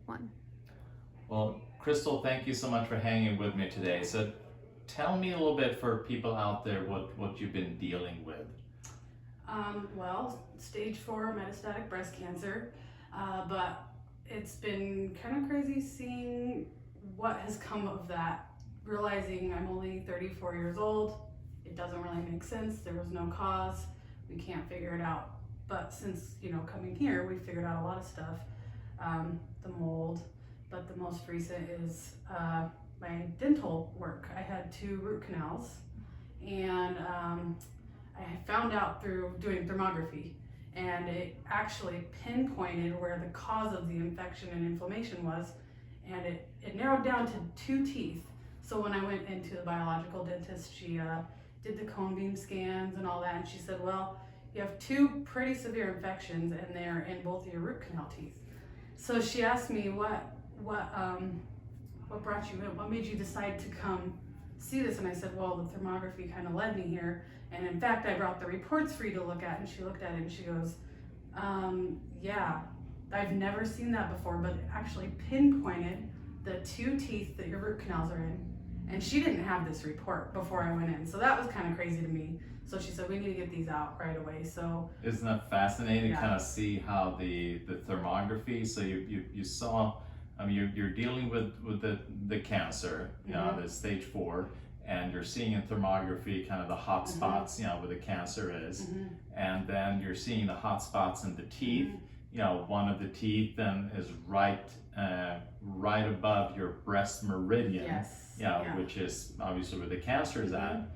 1. Well, Crystal, thank you so much for hanging with me today. So tell me a little bit for people out there what you've been dealing with. Well, stage 4 metastatic breast cancer, but it's been kind of crazy seeing what has come of that, realizing I'm only 34 years old. It doesn't really make sense. There was no cause. We can't figure it out. But since, coming here, we figured out a lot of stuff. The mold, but the most recent is my dental work. I had 2 root canals, and I found out through doing thermography, and it actually pinpointed where the cause of the infection and inflammation was, and it narrowed down to 2 teeth. So when I went into the biological dentist, she did the cone beam scans and all that, and she said, well, you have 2 pretty severe infections, and they're in both of your root canal teeth. So she asked me, what brought you in? What made you decide to come see this? And I said, well, the thermography kind of led me here. And in fact, I brought the reports for you to look at. And she looked at it and she goes, yeah, I've never seen that before, but it actually pinpointed the 2 teeth that your root canals are in. And she didn't have this report before I went in. So that was kind of crazy to me. So she said, we need to get these out right away. So Isn't that fascinating Yeah. to kind of see how the thermography, so you saw, I mean, you're dealing with the cancer, the stage 4, and you're seeing in thermography kind of the hot spots, where the cancer is, and then you're seeing the hot spots in the teeth. One of the teeth then is right above your breast meridian, yes. which is obviously where the cancer is at.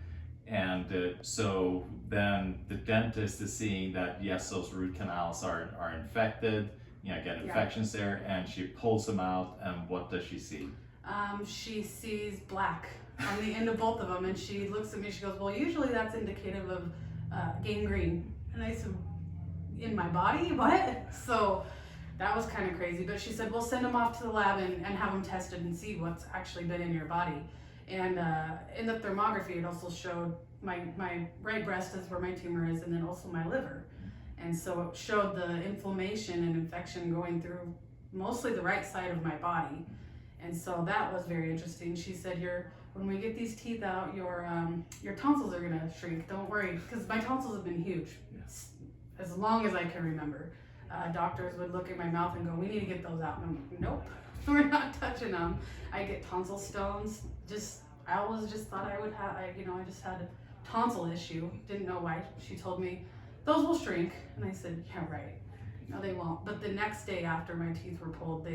And so then the dentist is seeing that, yes, those root canals are infected, get infections there, and she pulls them out, and what does she see? She sees black on the end of both of them, and she looks at me, she goes, well, usually that's indicative of gangrene. And I said, in my body? What? So that was kind of crazy, but she said, we'll send them off to the lab and have them tested and see what's actually been in your body. And in the thermography, it also showed my right breast is where my tumor is, and then also my liver. And so it showed the inflammation and infection going through mostly the right side of my body. And so that was very interesting. She said, when we get these teeth out, your tonsils are gonna shrink. Don't worry, because my tonsils have been huge, as long as I can remember. Doctors would look at my mouth and go, we need to get those out. And I'm like, nope, we're not touching them. I get tonsil stones. I always just thought I would have, I just had a tonsil issue. Didn't know why. She told me, those will shrink. And I said, yeah, right. No, they won't. But the next day after my teeth were pulled,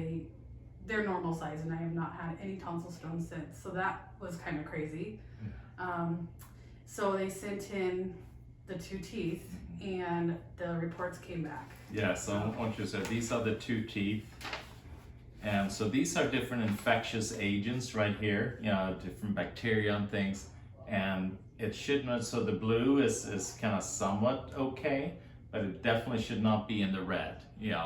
they're normal size, and I have not had any tonsil stones since. So that was kind of crazy. So they sent in the 2 teeth, and the reports came back. Yeah, so I want you to say, these are the 2 teeth. And so these are different infectious agents right here, different bacteria and things. And it should not, so the blue is kind of somewhat okay, but it definitely should not be in the red.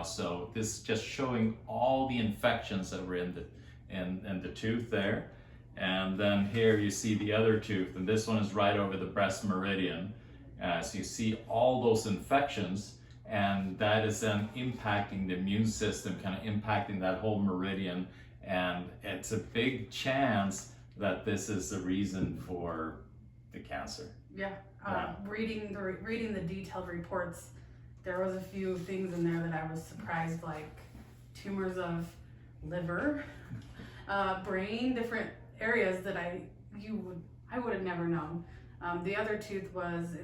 So this is just showing all the infections that were in the tooth there. And then here you see the other tooth, and this one is right over the breast meridian. So you see all those infections, and that is then impacting the immune system, kind of impacting that whole meridian. And it's a big chance that this is the reason for the cancer. Yeah. Reading the detailed reports, there was a few things in there that I was surprised, like tumors of liver, brain, different areas that I would have never known. The other tooth was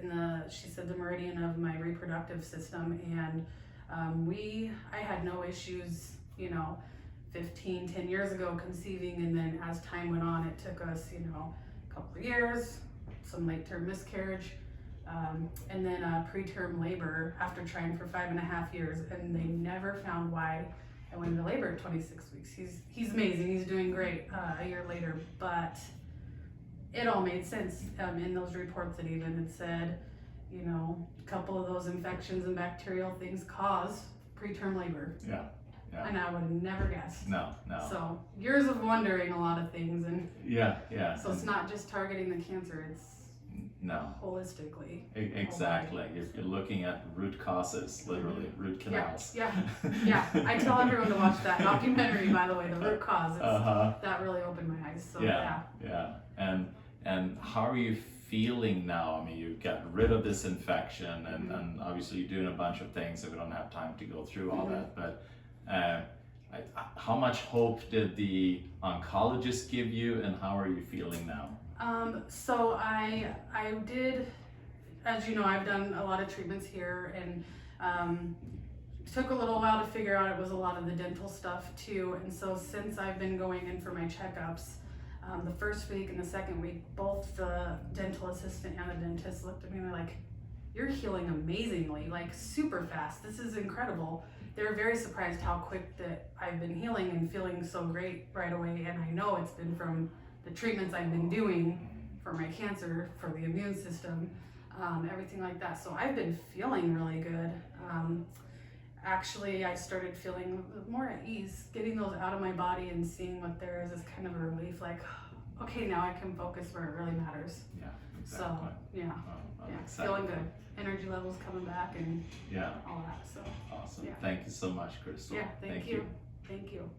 she said the meridian of my reproductive system, and I had no issues, 10 years ago conceiving, and then as time went on, it took us, a couple of years, some late-term miscarriage, and then preterm labor after trying for 5.5 years, and they never found why I went into labor at 26 weeks. He's amazing, he's doing great a year later, but it all made sense in those reports. It even had said, a couple of those infections and bacterial things cause preterm labor. Yeah. And I would have never guessed. No. So years of wondering a lot of things, and Yeah. so it's not just targeting the cancer, it's No. holistically. Exactly. You're looking at root causes, literally, root canals. Yeah. I tell everyone to watch that documentary, by the way, The Root Cause. That really opened my eyes. So Yeah. And how are you feeling now? I mean, you got rid of this infection, and obviously you're doing a bunch of things, so we don't have time to go through all that. But how much hope did the oncologist give you, and how are you feeling now? So I did, as you know, I've done a lot of treatments here, and took a little while to figure out it was a lot of the dental stuff too. And so since I've been going in for my checkups, the first week and the second week, both the dental assistant and the dentist looked at me and they're like, "You're healing amazingly, like super fast. This is incredible." They were very surprised how quick that I've been healing and feeling so great right away. And I know it's been from the treatments I've been doing for my cancer, for the immune system, everything like that. So I've been feeling really good. Actually, I started feeling more at ease. Getting those out of my body and seeing what there is kind of a relief, like, okay, now I can focus where it really matters. Yeah, exactly. So, feeling good. Energy levels coming back and all that. So awesome. Yeah. Thank you so much, Crystal. Yeah, thank you. Thank you.